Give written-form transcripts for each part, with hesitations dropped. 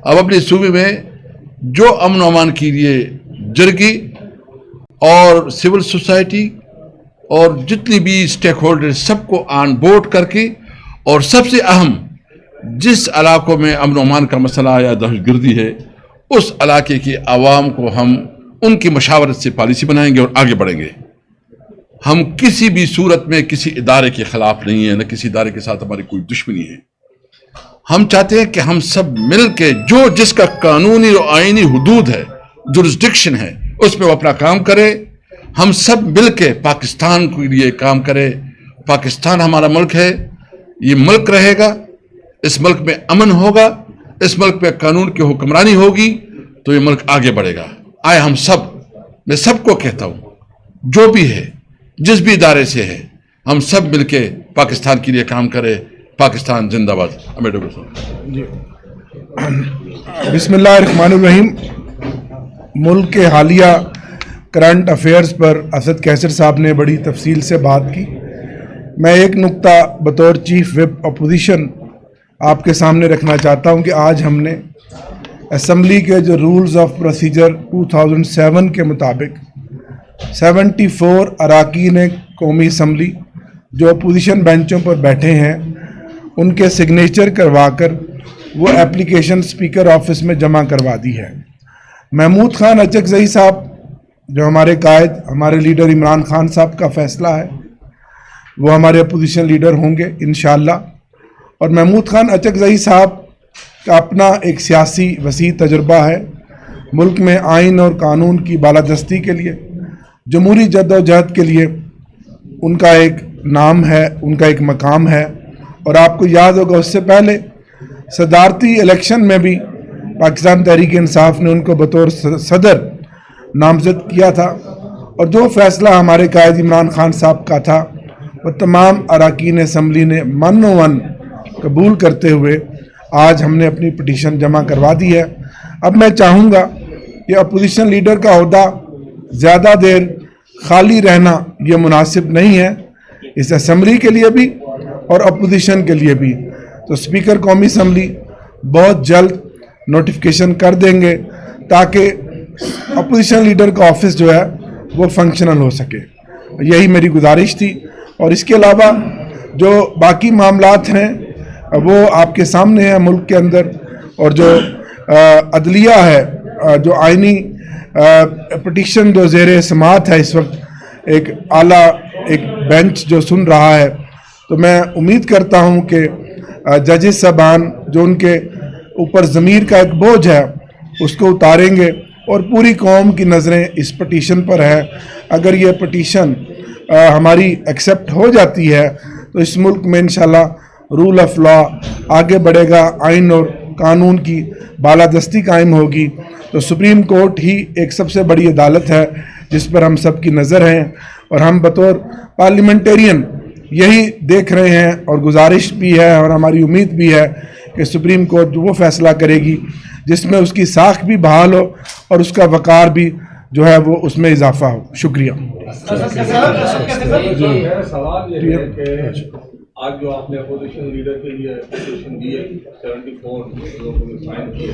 اب اپنے صوبے میں جو امن و امان کے لیے جرگی اور سول سوسائٹی اور جتنی بھی اسٹیک ہولڈر سب کو آن بورڈ کر کے، اور سب سے اہم جس علاقوں میں امن و امان کا مسئلہ یا دہشت گردی ہے اس علاقے کے عوام کو ہم ان کی مشاورت سے پالیسی بنائیں گے اور آگے بڑھیں گے۔ ہم کسی بھی صورت میں کسی ادارے کے خلاف نہیں ہیں، نہ کسی ادارے کے ساتھ ہماری کوئی دشمنی ہے۔ ہم چاہتے ہیں کہ ہم سب مل کے جو جس کا قانونی اور آئینی حدود ہے، جورسڈکشن ہے، اس میں وہ اپنا کام کرے۔ ہم سب مل کے پاکستان کے لیے کام کرے۔ پاکستان ہمارا ملک ہے، یہ ملک رہے گا، اس ملک میں امن ہوگا، اس ملک میں قانون کی حکمرانی ہوگی تو یہ ملک آگے بڑھے گا۔ آئے ہم سب، میں سب کو کہتا ہوں، جو بھی ہے، جس بھی ادارے سے ہے، ہم سب مل کے پاکستان کے لیے کام کرے۔ پاکستان زندہ باد۔ جی بسم اللہ الرحمن الرحیم۔ ملک کے حالیہ کرنٹ افیئرز پر اسد کیسر صاحب نے بڑی تفصیل سے بات کی۔ میں ایک نقطہ بطور چیف وپ اپوزیشن آپ کے سامنے رکھنا چاہتا ہوں کہ آج ہم نے اسمبلی کے جو رولز آف پروسیجر 2007 کے مطابق 74 اراکین قومی اسمبلی جو اپوزیشن بینچوں پر بیٹھے ہیں ان کے سگنیچر کروا کر وہ اپلیکیشن اسپیکر آفس میں جمع کروا دی ہے۔ محمود خان اچکزئی صاحب جو ہمارے قائد، ہمارے لیڈر عمران خان صاحب کا فیصلہ ہے، وہ ہمارے اپوزیشن لیڈر ہوں گے انشاءاللہ۔ اور محمود خان اچکزئی صاحب کا اپنا ایک سیاسی وسیع تجربہ ہے۔ ملک میں آئین اور قانون کی بالادستی کے لیے، جمہوری جد و جہد کے لیے ان کا ایک نام ہے، ان کا ایک مقام ہے۔ اور آپ کو یاد ہوگا اس سے پہلے صدارتی الیکشن میں بھی پاکستان تحریک انصاف نے ان کو بطور صدر نامزد کیا تھا، اور جو فیصلہ ہمارے قائد عمران خان صاحب کا تھا وہ تمام اراکین اسمبلی نے من و من قبول کرتے ہوئے آج ہم نے اپنی پٹیشن جمع کروا دی ہے۔ اب میں چاہوں گا کہ اپوزیشن لیڈر کا عہدہ زیادہ دیر خالی رہنا یہ مناسب نہیں ہے، اس اسمبلی کے لیے بھی اور اپوزیشن کے لیے بھی۔ تو اسپیکر قومی اسمبلی بہت جلد نوٹیفیکیشن کر دیں گے تاکہ اپوزیشن لیڈر کا آفس جو ہے وہ فنکشنل ہو سکے۔ یہی میری گزارش تھی۔ اور اس کے علاوہ جو باقی معاملات ہیں وہ آپ کے سامنے ہیں ملک کے اندر، اور جو عدلیہ ہے، جو آئینی پٹیشن جو زیر سماعت ہے اس وقت، ایک اعلیٰ ایک بینچ جو سن رہا ہے، تو میں امید کرتا ہوں کہ ججز صاحبان جو ان کے اوپر ضمیر کا ایک بوجھ ہے اس کو اتاریں گے، اور پوری قوم کی نظریں اس پٹیشن پر ہے۔ اگر یہ پٹیشن ہماری ایکسیپٹ ہو جاتی ہے تو اس ملک میں انشاءاللہ رول آف لا آگے بڑھے گا، آئین اور قانون کی بالادستی قائم ہوگی۔ تو سپریم کورٹ ہی ایک سب سے بڑی عدالت ہے جس پر ہم سب کی نظر ہے، اور ہم بطور پارلیمنٹیرین یہی دیکھ رہے ہیں، اور گزارش بھی ہے اور ہماری امید بھی ہے کہ سپریم کورٹ وہ فیصلہ کرے گی جس میں اس کی ساکھ بھی بحال ہو اور اس کا وقار بھی جو ہے وہ اس میں اضافہ ہو۔ شکریہ۔ میرا سوال یہ ہے کہ آج جو آپ نے اپوزیشن لیڈر کے لیے اپلیکیشن دی ہے 74 لوگوں نے سائن کیے،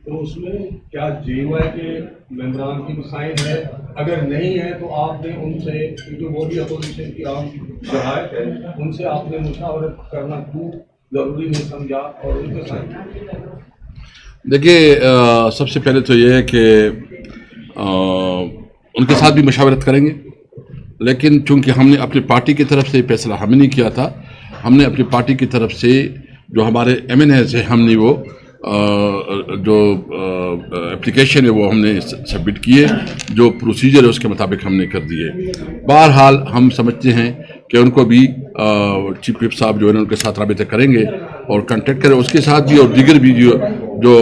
تو اس میں کیا جے یو آئی کے ممبران کی بھی سائن ہے؟ اگر نہیں ہے تو آپ نے ان سے، کیونکہ وہ بھی اپوزیشن کی عام جماعت ہے، ان سے آپ نے مشاورت کرنا کیوں ضروری نہیں سمجھا اور ان کے سائن؟ دیکھیے، سب سے پہلے تو یہ ہے کہ ان کے ساتھ بھی مشاورت کریں گے، لیکن چونکہ ہم نے اپنی پارٹی کی طرف سے یہ فیصلہ ہم نے نہیں کیا تھا، ہم نے اپنی پارٹی کی طرف سے جو ہمارے ایم این ایز ہے ہم نے وہ جو اپلیکیشن ہے وہ ہم نے سبمٹ کیے، جو پروسیجر ہے اس کے مطابق ہم نے کر دیے۔ بہرحال ہم سمجھتے ہیں کہ ان کو بھی چیف وپ صاحب جو ہے ان کے ساتھ رابطہ کریں گے اور کانٹیکٹ کریں، اس کے ساتھ بھی، اور دیگر بھی جو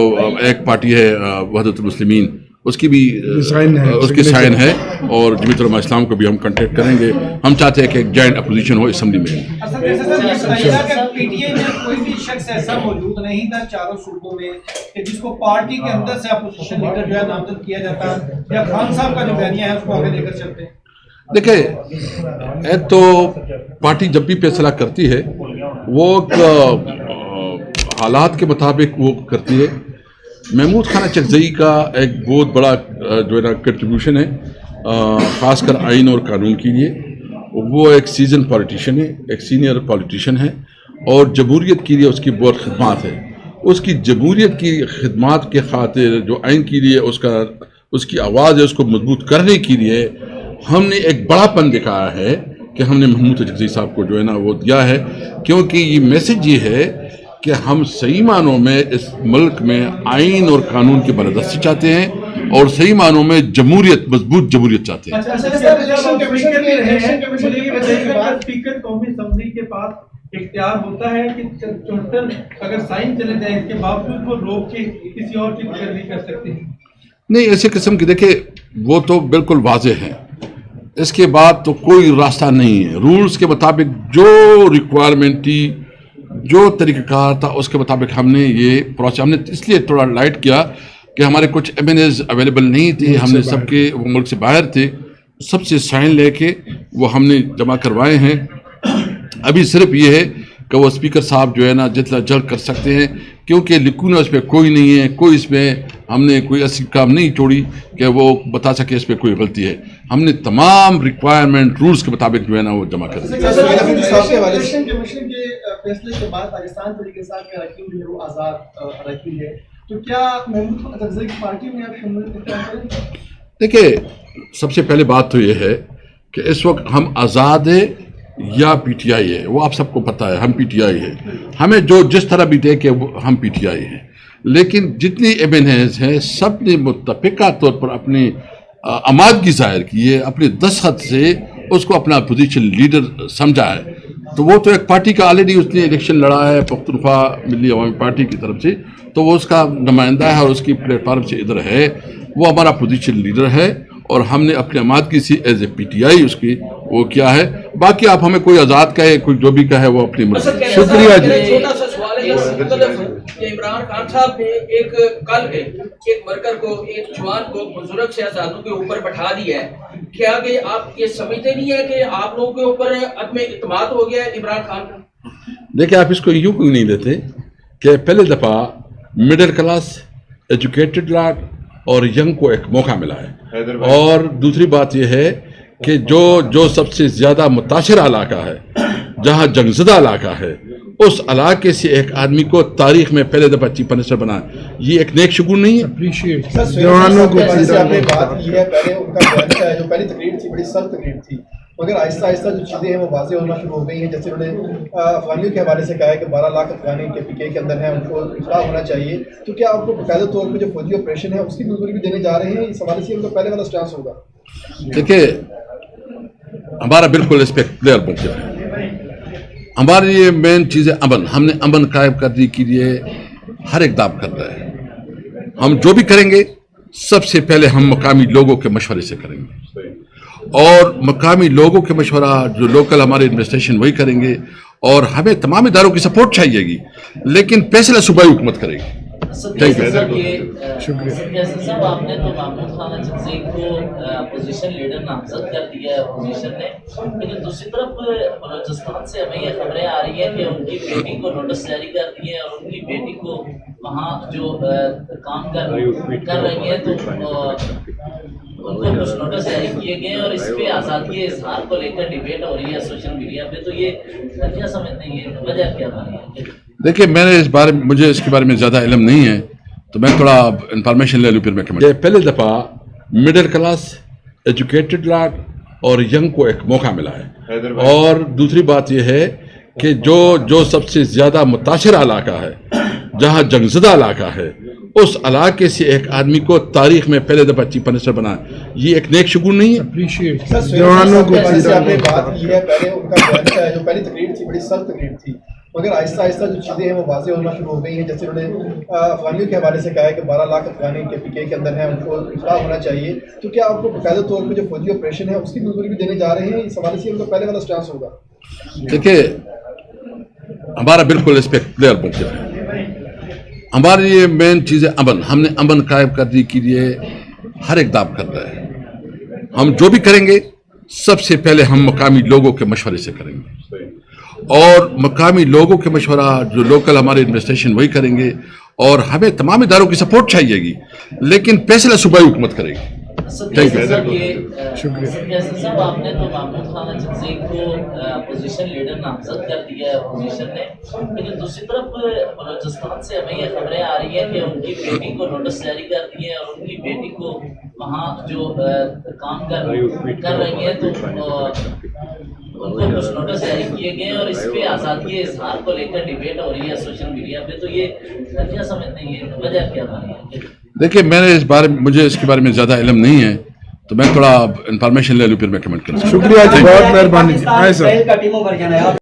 ایک پارٹی ہے وحدت المسلمین اس کی بھی اس کی سائن ہے، اور جمعیت علماء اسلام کو بھی ہم کانٹیکٹ کریں گے۔ ہم چاہتے ہیں کہ ایک جوائنٹ اپوزیشن ہو اسمبلی میں۔ پی ٹی اے میں کوئی بھی شخص ایسا موجود نہیں تھا چاروں صوبوں میں کہ جس کو پارٹی کے اندر سے اپوزیشن لیڈر جو ہے نامزد کیا جاتا، یا خان صاحب کا جو بیانیہ ہے اس کو آگے لے کر چلتے ہیں؟ دیکھیں، ایک تو پارٹی جب بھی فیصلہ کرتی ہے وہ حالات کے مطابق وہ کرتی ہے۔ महमूद खान चकजई का एक बहुत बड़ा जो है ना कंट्रीब्यूशन है, ख़ासकर आइन और कानून के लिए। वो एक सीजन पॉलिटिशियन है, एक सीनियर पॉलिटिशियन है और जमहूरियत के लिए उसकी बहुत खिदमत है। उसकी जमहूरियत की खिदमत के खातिर जो आइन के लिए उसकी आवाज़ है, उसको मजबूत करने के लिए हमने एक बड़ापन दिखाया है कि हमने महमूद चकजई साहब को जो है ना वो दिया है, क्योंकि ये मैसेज ये है कि हम सही मानों में इस मुल्क में आइन और कानून की बरदस्ती चाहते हैं और सही मानों में जमहूरियत, मजबूत जमहूरियत चाहते हैं। स्पीकर कौमी असेंबली के पास इख्तियार होता है कि 74 अगर साइन चले जाए इसके बावजूद वो रोक के किसी और की पैरवी कर सकते हैं। नहीं, ऐसे किस्म की देखिए वो तो बिल्कुल वाजे हैं, इसके बाद तो कोई रास्ता नहीं है। रूल्स के मुताबिक जो रिक्वायरमेंट थी, जो तरीक़ाकार था, उसके मुताबिक हमने ये प्रोसेस हमने इसलिए थोड़ा लाइट किया कि हमारे कुछ एमएनएज अवेलेबल नहीं थे, हमने सबके वो मुल्क से बाहर थे, सबसे साइन लेके वो हमने जमा करवाए हैं। अभी सिर्फ ये है कि वो स्पीकर साहब जो है ना जितना जल्द कर सकते हैं, क्योंकि लिखूना इस पर कोई नहीं है, कोई इसमें हमने कोई ऐसी काम नहीं छोड़ी कि वो बता सके इस पर कोई गलती है। हमने तमाम रिक्वायरमेंट रूल्स के मुताबिक जो है ना वो जमा कर दी। इलेक्शन कमीशन के फैसले के बाद पाकिस्तान तरीके साथ का अरकान जो है वो आज़ाद अरकान है, तो क्या महमूद चकजई की पार्टी में आप शमूलियत करें? देखिए, सबसे पहले बात तो ये है कि इस वक्त हम आज़ाद है या पीटीआई है, वो आप सबको पता है, हम पीटीआई है। हमें जो जिस तरह भी दे के हम पीटीआई है, लेकिन जितनी एमएनएज हैं सब ने मुत्तफ़िका तौर पर अपनी आमादगी ज़ाहिर की है, अपने दस्तखत से उसको अपना पोजीशन लीडर समझा है। तो वो तो एक पार्टी का ऑलरेडी उसने इलेक्शन लड़ा है पख्तूनख्वा मिली अवामी पार्टी की तरफ से, तो वो उसका नुमाइंदा है और उसकी प्लेटफार्म से इधर है, वो हमारा पोजीशन लीडर है और हमने अपनी आमादगी से एज ए पीटीआई उसकी वो किया है। बाकी आप हमें कोई आज़ाद कहे, कोई जो भी कहे, वो अपनी मर्जी। शुक्रिया जी। छोटा सा सवाल है कि इमरान खान साहब ने एक कल एक वर्कर को, एक जवान को बुजुर्ग शहजादों के ऊपर बैठा दिया है। क्या कि आप ये समझते नहीं है कि आप लोगों के ऊपर अदम इत्मीनान हो गया है इमरान खान का? देखिए, आप इसको यूं क्यों नहीं लेते कि पहले दफ़ा मिडिल क्लास, एजुकेटेड लॉट और यंग को एक मौका मिला है, और दूसरी बात यह है कि जो सबसे ज़्यादा मुतासिर इलाका है, जहाँ जंगज़दा इलाका है, उस इलाके से एक आदमी को तारीख में पहले दफ़ा चीफ मिनिस्टर बनाया, ये एक नेक शुगुन नहीं है? जवानों को आपने बात की है, पहले उनका जो पहली तकरीर थी बड़ी सख्त तकरीर थी, मगर आहिस्ता आहिस्ता जो चीज़ें हैं वो वाज़े होना शुरू हो गई हैं। जैसे उन्होंने अफगानियों के हवाले से कहा है कि 12 लाख अफगानी के पीके के अंदर हैं, उनको इखलास होना चाहिए। तो क्या आपको बाकायदा तौर पर जो फौजी ऑपरेशन है उसकी मंजूरी भी देने जा रहे हैं? इस हवाले से उनका पहले वाला स्टांस होगा? देखिए, हमारा बिल्कुल इस पर क्लियर मौक़िफ़ है। हमारी ये मेन चीज़ है अमन। हमने अमन कायम करने के लिए हर इक़दाम कर रहे हैं। हम जो भी करेंगे सबसे पहले हम मकामी लोगों के मशवरे से करेंगे, और मकामी लोगों के मशवरा जो लोकल हमारे इन्वेस्टिगेशन वही करेंगे, और हमें तमाम इदारों की सपोर्ट चाहिएगी, लेकिन फैसला सूबाई हुकूमत करेगी। Thank you. साहब, आपने तो महमूद खान चकजई को अपोजिशन लीडर नामजद कर दिया है अपोजिशन ने, लेकिन दूसरी तरफ बलूचिस्तान से हमें ये खबरें आ रही हैं कि उनकी बेटी को नोटिस जारी कर दिए हैं, और उनकी बेटी को वहाँ जो काम कर रही है तो उनको कुछ नोटिस जारी किए गए, और इस पे आज़ादी इजहार को लेकर डिबेट हो रही है सोशल मीडिया पे। तो ये क्या समझते हैं, ये वजह क्या बनी है? देखिए, मुझे इसके बारे में ज़्यादा इल्म नहीं है, तो मैं थोड़ा इंफॉर्मेशन ले लूँ फिर मैं कमेंट। पहले दफ़ा मिडिल क्लास, एजुकेटेड लॉट और यंग को एक मौका मिला है, और दूसरी बात यह है कि जो सबसे ज़्यादा मुतासिर इलाका है, जहाँ जंगज़दा इलाका है, उस इलाके से एक आदमी को तारीख में पहले दफ़ा चीफ मिनिस्टर बनाया, ये एक नेक शुगुन नहीं है? जवानों को आपने बात की है, पहले उनका जो पहली तकरीर थी बड़ी सख्त तकरीर थी, मगर आहिस्ता आहिस्ता जो चीज़ें हैं वो वाज़े होना शुरू हो गई हैं। जैसे उन्होंने अफगानियों के हवाले से कहा है कि 12 लाख अफगानी के पीके के अंदर हैं, उनको इखलास होना चाहिए। तो क्या आपको बाकायदा तौर पर जो फौजी ऑपरेशन है उसकी मंजूरी भी देने जा रहे हैं? इस हवाले से उनका पहले वाला स्टांस होगा? देखिए, हमारा बिल्कुल इस पर क्लियर मौक़िफ़ है। हमारी ये मेन चीज़ है अमन। हमने अमन कायम करने के लिए हर इक़दाम कर रहे हैं। हम जो भी करेंगे सबसे पहले हम मकामी लोगों के मशवरे से करेंगे, और मकामी लोगों के मशवरा जो लोकल हमारे इन्वेस्टिगेशन वही करेंगे, اور ہمیں تمام اداروں کی سپورٹ چاہیے گی، لیکن فیصلہ صوبائی حکومت کرے گی. Thank you. صاحب آپ نے تو محمود خان اچکزئی کو اپوزیشن لیڈر نامزد کر دیا ہے اپوزیشن نے، لیکن دوسری طرف بلوچستان سے ہمیں یہ خبریں آ رہی ہیں کہ ان کی بیٹی کو نوٹس جاری کر دیے اور ان کی بیٹی کو وہاں جو کام کر رہی ہیں تو ان کو کچھ نوٹس جاری کیے گئے اور اس پہ آزادی اظہار کو لے کر ڈیبیٹ ہو رہی ہے سوشل میڈیا پہ، تو یہ کیا سمجھتے ہیں یہ وجہ کیا بنی ہے؟ دیکھیے مجھے اس کے بارے میں زیادہ علم نہیں ہے، تو میں تھوڑا انفارمیشن لے لوں پھر میں کمنٹ کروں. شکریہ جی، بہت مہربانی جی. پاکستان اسرائیل کا ٹیموں پر کیا ہے؟ آپ